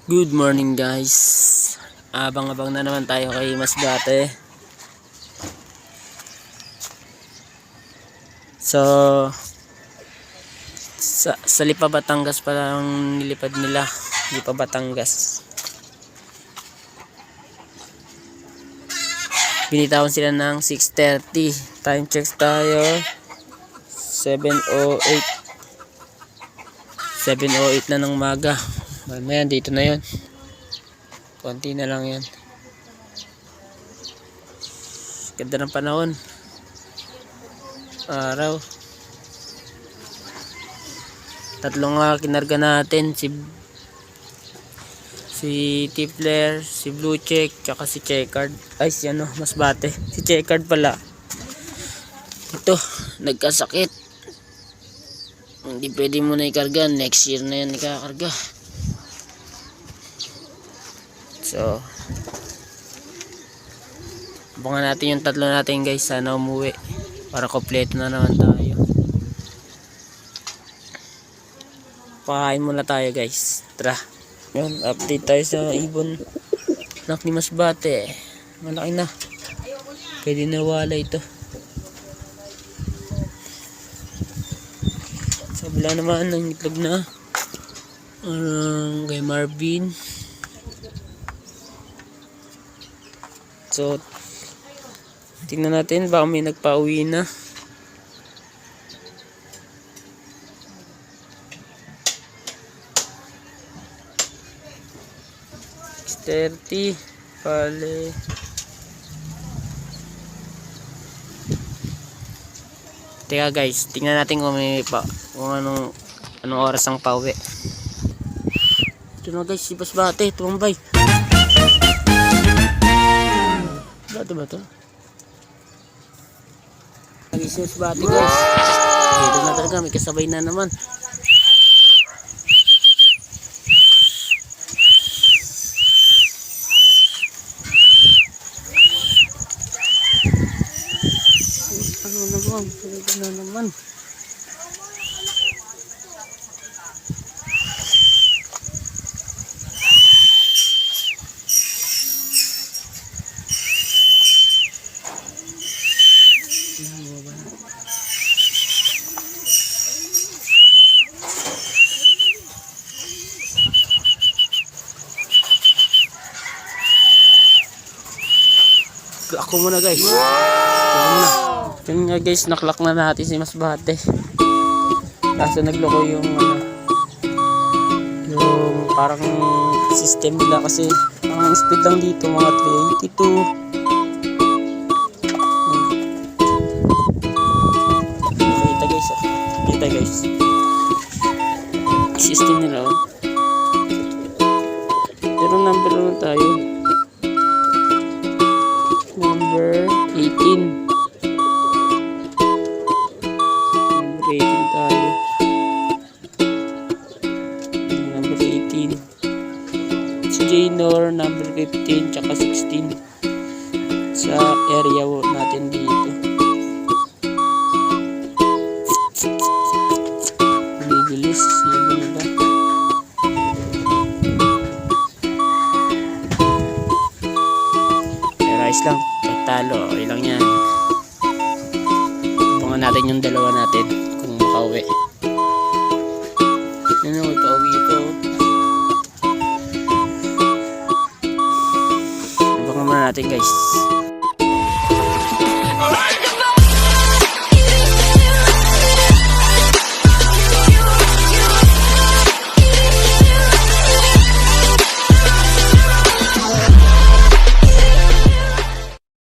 Good morning guys. Abang-abang na naman tayo kay Masbate. So sa Lipa Batangas pa lang nilipad nila. Lipa Batangas. Binitawan sila ng 6:30. Time checks tayo 7:08. 7:08 na ng umaga. Mamaya dito na yun. Konti na lang yan. Ganda ng panahon. Araw. Tatlong kinarga natin. Si Tippler, si Blue Check, tsaka si Checkered. Ay, si ano, Masbate. Si Checkered pala. Ito, nagkasakit. Hindi pwede mo na ikarga. Next year na yan ikakarga. So, abangan natin yung tatlo natin guys. Sana umuwi para kompleto na naman tayo. Pakain muna tayo guys. Tara. Yun, update tayo sa ibon. Anak ni Masbate. Malaki na. Pwede na wala ito. Sabila naman ng itlog na. Kay Marvin. So, tingnan natin baka may nagpa-uwi na. $30 pale. Teka guys, tingnan natin kung may kung anong oras ang pauwi. Ito na guys, si Masbate, tumambay. Ba ito? Nagising si Masbate guys. Dito na talaga, may kasabay na naman. Ano na naman? Ako muna guys. Yun nga guys, naklock na natin si Masbate. Kaso nagloko yung parang system nila kasi ang speed lang dito mga 382. Kita guys, kita guys. System nila. Pero number na tayo. Number 18. Tayo. Number 18. Si Jaynor, number 15, tsaka 16. Sa area natin dito. Bibilis. Yun ba? Pero ayos lang. Talo. Okay lang yan. Abangan natin yung dalawa natin. Pauwi. Yun na, may pauwi ito. Abangan muna natin guys.